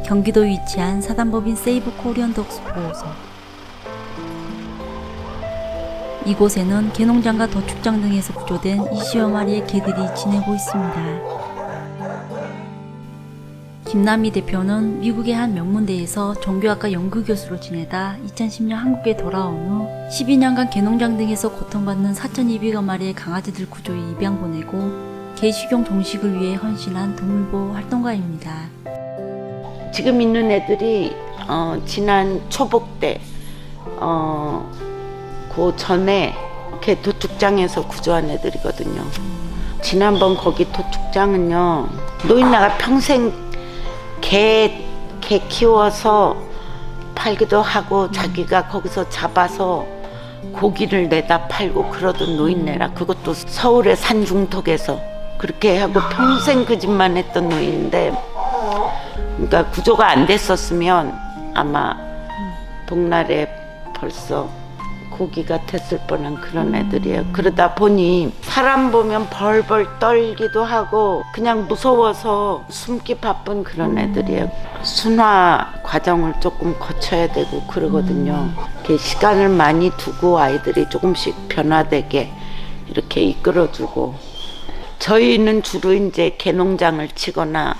경기도에 위치한 사단법인 세이브 코리안 덕스 보호소. 이곳에는 개농장과 도축장 등에서 구조된 20여 마리의 개들이 지내고 있습니다. 김남희 대표는 미국의 한 명문대에서 종교학과 연구교수로 지내다 2010년 한국에 돌아온 후 12년간 개농장 등에서 고통받는 4,200여 마리의 강아지들 구조에 입양 보내고 개 식용 종식을 위해 헌신한 동물보호 활동가입니다. 지금 있는 애들이 지난 초복 때 그 전에 개 도축장에서 구조한 애들이거든요. 지난번 거기 도축장은요, 노인네가 평생 개 키워서 팔기도 하고 자기가 거기서 잡아서 고기를 내다 팔고 그러던 노인네라, 그것도 서울의 산중턱에서 그렇게 하고 평생 그 집만 했던 노인인데, 그러니까 구조가 안 됐었으면 아마 복날에 벌써 고기가 됐을 뻔한 그런 애들이에요. 그러다 보니 사람 보면 벌벌 떨기도 하고 그냥 무서워서 숨기 바쁜 그런 애들이에요. 순화 과정을 조금 거쳐야 되고 그러거든요. 이렇게 시간을 많이 두고 아이들이 조금씩 변화되게 이렇게 이끌어주고, 저희는 주로 이제 개농장을 치거나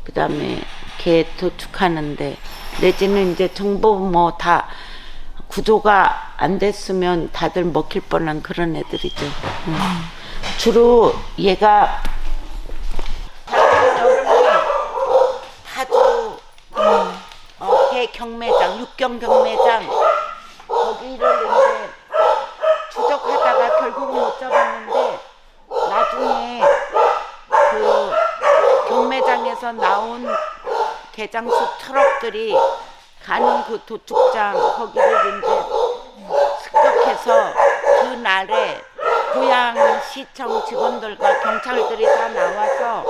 그다음에 개 도축하는데, 내지는 이제 정보 뭐 다 구조가 안 됐으면 다들 먹힐 뻔한 그런 애들이죠. 주로 얘가 여름에 파주 개 경매장, 육경 경매장 거기를 이제 추적하다가 결국은 못 잡았는데, 나중에 그 경매장에서 나온 개장수 트럭들이 가는 그 도축장 거기를 이제 습격해서 그날에 고양시청 직원들과 경찰들이 다 나와서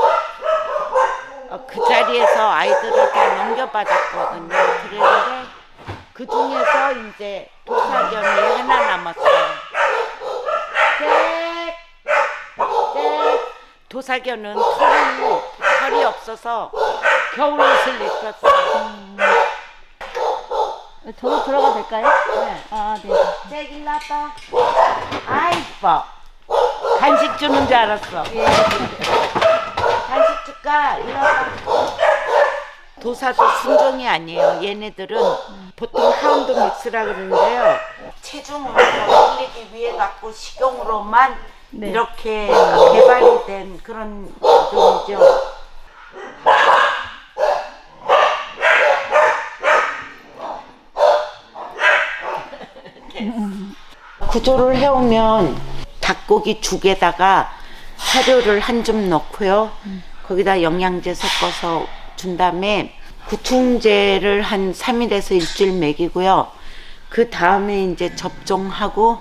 그 자리에서 아이들을 다 넘겨받았거든요. 그랬는데 그 중에서 이제 도사견이 하나 남았어요. 도사견은 털이 없어서 겨울옷을 입혔어요. 저도 들어가도 될까요? 네. 아, 네. 잭 일로 와봐. 아, 이뻐. 간식 주는 줄 알았어. 예. 간식 줄까? 일로 와봐. 도사도 순종이 아니에요. 얘네들은 보통 하운드 믹스라 그러는데요, 체중을 더 올리기 위해 갖고 식용으로만 네. 이렇게 개발이 된 그런 종이죠. 구조를 해오면 닭고기 죽에다가 사료를 한 줌 넣고요, 거기다 영양제 섞어서 준 다음에 구충제를 한 3일에서 일주일 먹이고요. 그 다음에 이제 접종하고,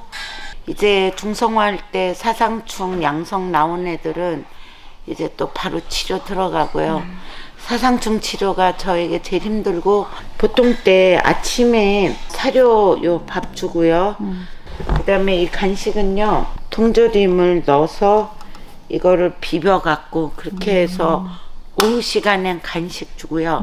이제 중성화할 때 사상충 양성 나온 애들은 이제 또 바로 치료 들어가고요. 사상충 치료가 저에게 제일 힘들고, 보통 때 아침에 사료 밥 주고요. 그 다음에 이 간식은요, 통조림을 넣어서 이거를 비벼 갖고 그렇게 해서 오후 시간엔 간식 주고요.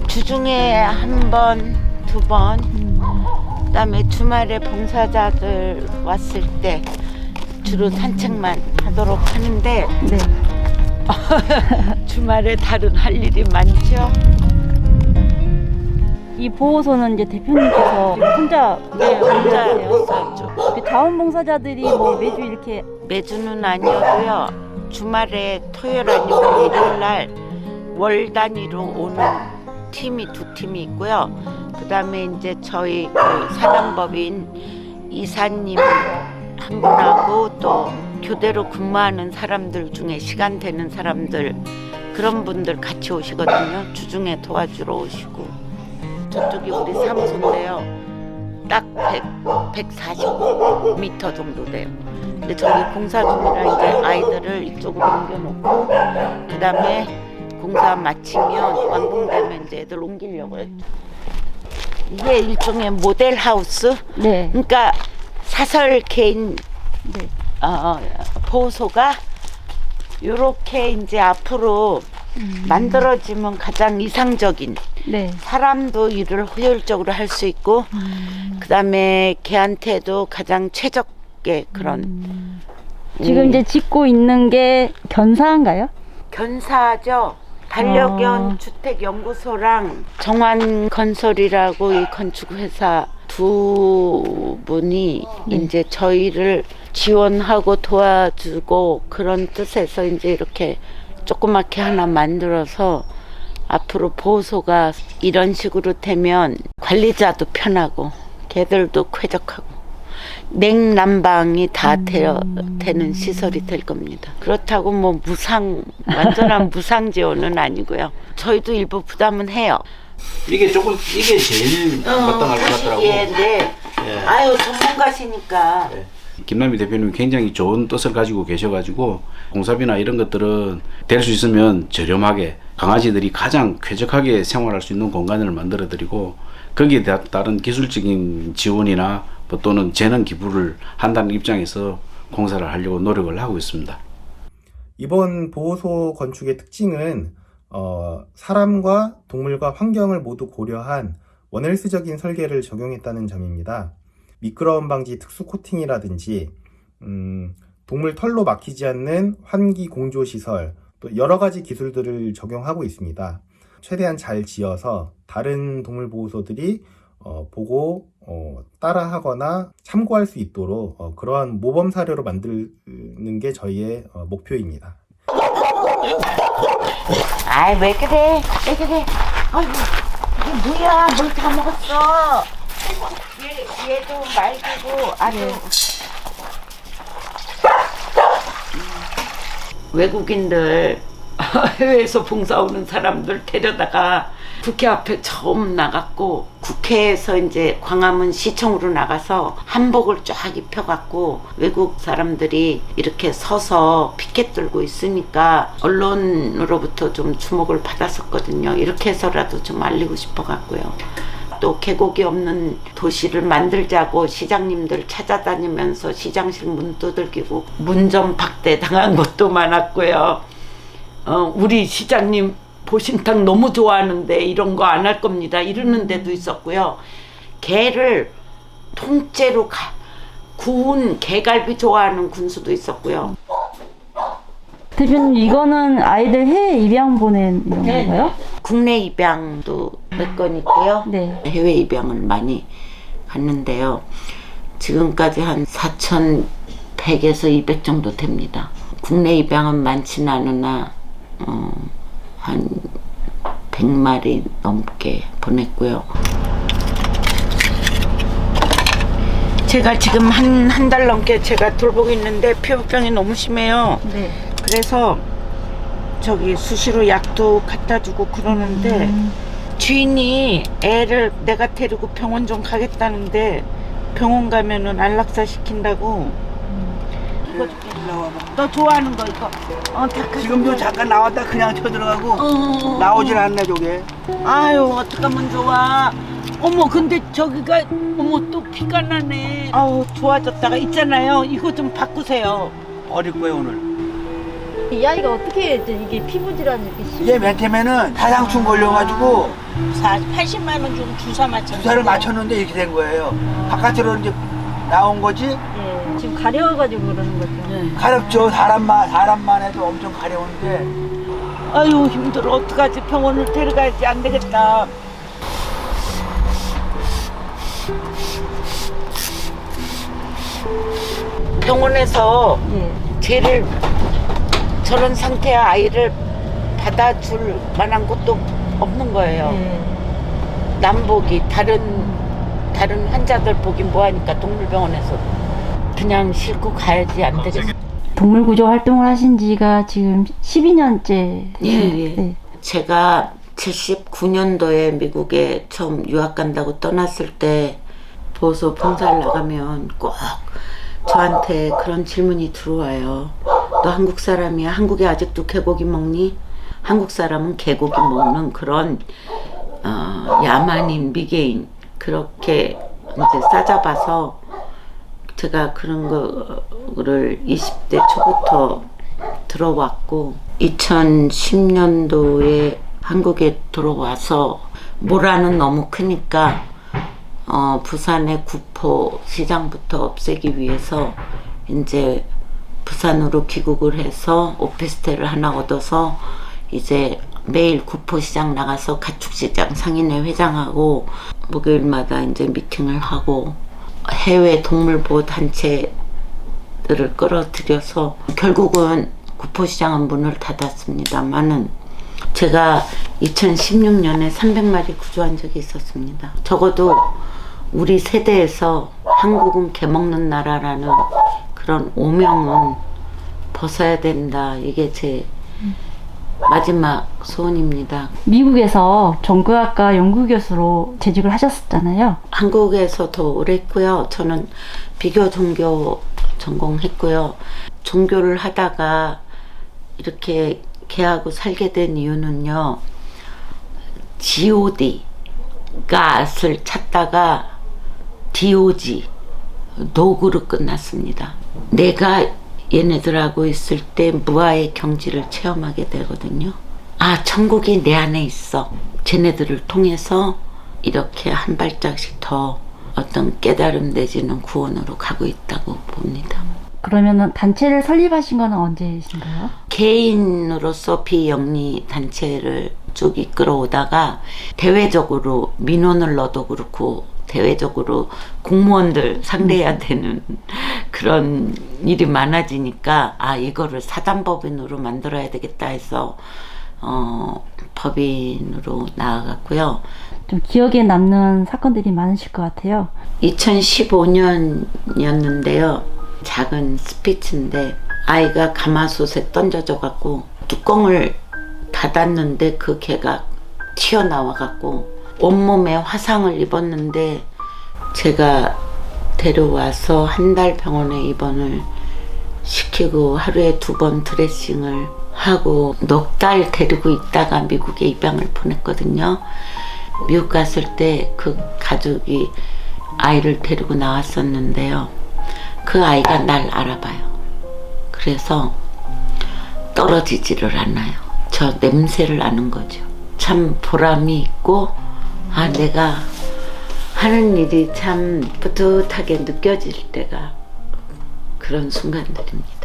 주중에 한 번, 두 번, 그다음에 주말에 봉사자들 왔을 때 주로 산책만 하도록 하는데, 네. 주말에 다른 할 일이 많죠. 이 보호소는 이제 대표님께서 혼자 네, 혼자 운영하세요? 있었죠. 그 자원봉사자들이 뭐 매주 이렇게 매주는 아니어도요, 주말에 토요일 아니면 일요일 날 월 단위로 오는 팀이 두 팀이 있고요. 그 다음에 이제 저희 그 사단법인 이사님하고 한 분하고 또 교대로 근무하는 사람들 중에 시간 되는 사람들 그런 분들 같이 오시거든요. 주중에 도와주러 오시고. 저쪽이 우리 사무소인데요. 딱 140m 정도 돼요. 근데 저기 공사 중이라 이제 아이들을 이쪽으로 옮겨놓고 그 다음에 공사 마치면 완공되면 이제 애들 옮기려고 했죠. 이게 일종의 모델 하우스. 네. 그러니까 사설 개인 네. 보호소가 이렇게 이제 앞으로 만들어지면 가장 이상적인 네. 사람도 일을 효율적으로 할 수 있고 그다음에 걔한테도 가장 최적의 그런 지금 이제 짓고 있는 게 견사인가요? 견사죠. 반려견 주택 연구소랑 정환건설이라고 이 건축회사 두 분이 네. 이제 저희를 지원하고 도와주고 그런 뜻에서 이제 이렇게 조그맣게 하나 만들어서 앞으로 보호소가 이런 식으로 되면 관리자도 편하고 개들도 쾌적하고 냉난방이 다 되는 시설이 될 겁니다. 그렇다고 뭐 완전한 무상 지원은 아니고요. 저희도 일부 부담은 해요. 이게 제일 마땅할 것 같더라고. 네. 예. 아유 전문가시니까. 네. 김남희 대표님 굉장히 좋은 뜻을 가지고 계셔가지고 공사비나 이런 것들은 될 수 있으면 저렴하게 강아지들이 가장 쾌적하게 생활할 수 있는 공간을 만들어드리고 거기에 따른 기술적인 지원이나 뭐 또는 재능 기부를 한다는 입장에서 공사를 하려고 노력을 하고 있습니다. 이번 보호소 건축의 특징은 사람과 동물과 환경을 모두 고려한 원헬스적인 설계를 적용했다는 점입니다. 미끄러움 방지 특수 코팅이라든지 동물 털로 막히지 않는 환기 공조 시설, 또 여러 가지 기술들을 적용하고 있습니다. 최대한 잘 지어서 다른 동물 보호소들이 보고 따라하거나 참고할 수 있도록 그러한 모범 사례로 만드는 게 저희의 목표입니다. 아이 왜 그래? 왜 그래? 아이고 이게 뭐야? 뭘 다 먹었어? 얘도 말고 아주 외국인들 해외에서 봉사 오는 사람들 데려다가 국회 앞에 처음 나갔고 국회에서 이제 광화문 시청으로 나가서 한복을 쫙 입혀갖고 외국 사람들이 이렇게 서서 피켓 들고 있으니까 언론으로부터 좀 주목을 받았었거든요. 이렇게 해서라도 좀 알리고 싶어갖고요. 또 계곡이 없는 도시를 만들자고 시장님들 찾아다니면서 시장실 문 두들기고 문전 박대 당한 것도 많았고요. 우리 시장님 보신탕 너무 좋아하는데 이런 거 안 할 겁니다 이러는 데도 있었고요. 개를 통째로 구운 개갈비 좋아하는 군수도 있었고요. 대표님 이거는 아이들 해외 입양 보낸 이런 건가요? 국내 입양도 몇 건 있고요. 네. 해외 입양을 많이 갔는데요. 지금까지 한 4,100에서 200 정도 됩니다. 국내 입양은 많지는 않으나 한 100마리 넘게 보냈고요. 제가 지금 한 달 넘게 제가 돌보고 있는데 피부병이 너무 심해요. 네. 그래서 저기 수시로 약도 갖다 주고 그러는데 주인이 애를 내가 데리고 병원 좀 가겠다는데 병원 가면은 안락사 시킨다고. 이거 줄게. 너 좋아하는 거 이거. 지금도 잠깐 나왔다 그냥 쳐들어가고 나오질 않네 저게. 아유 어떡하면 좋아. 어머 근데 저기가 어머 또 피가 나네. 아우 좋아졌다가 있잖아요. 이거 좀 바꾸세요. 어릴 거예요 오늘. 이 아이가 어떻게 이게 피부 질환이 이렇게 이게 맨 처음에는 다상충 걸려가지고 80만 원 주고 주사 맞췄는데. 주사를 맞췄는데 이렇게 된 거예요. 바깥으로 이제 나온 거지. 예, 지금 가려워가지고 그러는 거죠. 가렵죠. 사람만 해도 엄청 가려운데. 아유 힘들어. 어떡하지. 병원을 데려가야지. 안 되겠다. 병원에서 예. 쟤를 저런 상태의 아이를 받아줄 만한 곳도 없는 거예요. 남복이 다른 환자들 보긴 뭐하니까 동물병원에서. 그냥 싣고 가야지 안 되겠어. 동물구조 활동을 하신 지가 지금 12년째. 예. 제가 79년도에 미국에 처음 유학 간다고 떠났을 때 보호소 봉사를 나가면 꼭 저한테 그런 질문이 들어와요. 너 한국 사람이야? 한국에 아직도 개고기 먹니? 한국 사람은 개고기 먹는 그런 야만인, 미개인 그렇게 이제 싸잡아서 제가 그런 거를 20대 초부터 들어왔고 2010년도에 한국에 들어와서 모라는 너무 크니까 부산의 구포 시장부터 없애기 위해서 이제 부산으로 귀국을 해서 오피스텔을 하나 얻어서 이제 매일 구포 시장 나가서 가축시장 상인회 회장하고 목요일마다 이제 미팅을 하고 해외 동물보호 단체들을 끌어들여서 결국은 구포시장은 문을 닫았습니다만은 제가 2016년에 300마리 구조한 적이 있었습니다. 적어도 우리 세대에서 한국은 개 먹는 나라라는 그런 오명은 벗어야 된다. 이게 제 마지막 소원입니다. 미국에서 종교학과 연구교수로 재직을 하셨었잖아요. 한국에서 더 오래 했고요. 저는 비교 종교 전공했고요. 종교를 하다가 이렇게 개하고 살게 된 이유는요. G.O.D. 갓을 찾다가 D.O.G. 도구로 끝났습니다. 내가 얘네들하고 있을 때 무아의 경지를 체험하게 되거든요. 아, 천국이 내 안에 있어. 쟤네들을 통해서 이렇게 한 발짝씩 더 어떤 깨달음 내지는 구원으로 가고 있다고 봅니다. 그러면은 단체를 설립하신 건 언제이신가요? 개인으로서 비영리 단체를 쭉 이끌어오다가 대외적으로 민원을 넣어도 그렇고 대외적으로 공무원들 상대해야 되는 그런 일이 많아지니까 아, 이거를 사단법인으로 만들어야 되겠다 해서 법인으로 나아갔고요. 좀 기억에 남는 사건들이 많으실 것 같아요. 2015년이었는데요. 작은 스피츠인데 아이가 가마솥에 던져져 갖고 뚜껑을 닫았는데 그 개가 튀어나와 갖고 온몸에 화상을 입었는데 제가 데려와서 한 달 병원에 입원을 시키고 하루에 2번 드레싱을 하고 넉 달 데리고 있다가 미국에 입양을 보냈거든요. 미국 갔을 때 그 가족이 아이를 데리고 나왔었는데요. 그 아이가 날 알아봐요. 그래서 떨어지지를 않아요. 저 냄새를 아는 거죠. 참 보람이 있고 아, 내가 하는 일이 참 뿌듯하게 느껴질 때가 그런 순간들입니다.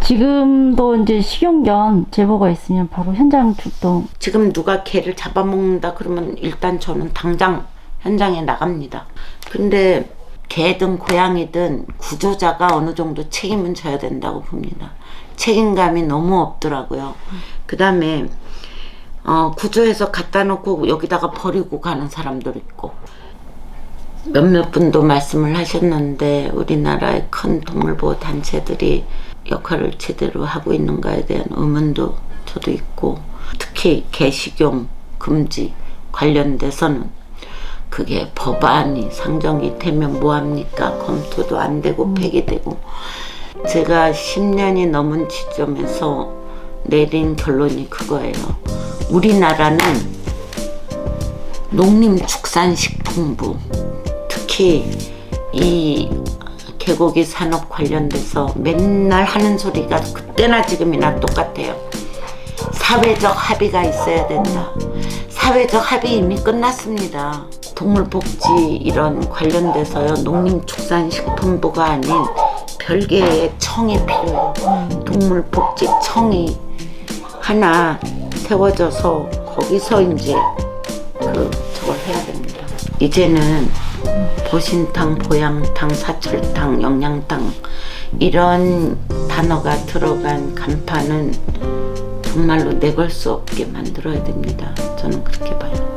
지금도 이제 식용견 제보가 있으면 바로 현장 출동. 지금 누가 개를 잡아먹는다 그러면 일단 저는 당장 현장에 나갑니다. 근데 개든 고양이든 구조자가 어느 정도 책임은 져야 된다고 봅니다. 책임감이 너무 없더라고요. 그 다음에 구조해서 갖다 놓고 여기다가 버리고 가는 사람도 있고 몇몇 분도 말씀을 하셨는데 우리나라의 큰 동물보호 단체들이 역할을 제대로 하고 있는가에 대한 의문도 저도 있고 특히 개식용 금지 관련돼서는 그게 법안이 상정이 되면 뭐합니까? 검토도 안 되고 폐기되고 제가 10년이 넘은 지점에서 내린 결론이 그거예요. 우리나라는 농림축산식품부 특히 이 개고기 산업 관련돼서 맨날 하는 소리가 그때나 지금이나 똑같아요. 사회적 합의가 있어야 된다. 사회적 합의 이미 끝났습니다. 동물복지 이런 관련돼서요. 농림축산식품부가 아닌 별개의 청이 필요해요. 동물복지청이 하나 세워져서 거기서 이제 저걸 해야 됩니다. 이제는 보신탕, 보양탕, 사철탕, 영양탕 이런 단어가 들어간 간판은 정말로 내걸 수 없게 만들어야 됩니다. 저는 그렇게 봐요.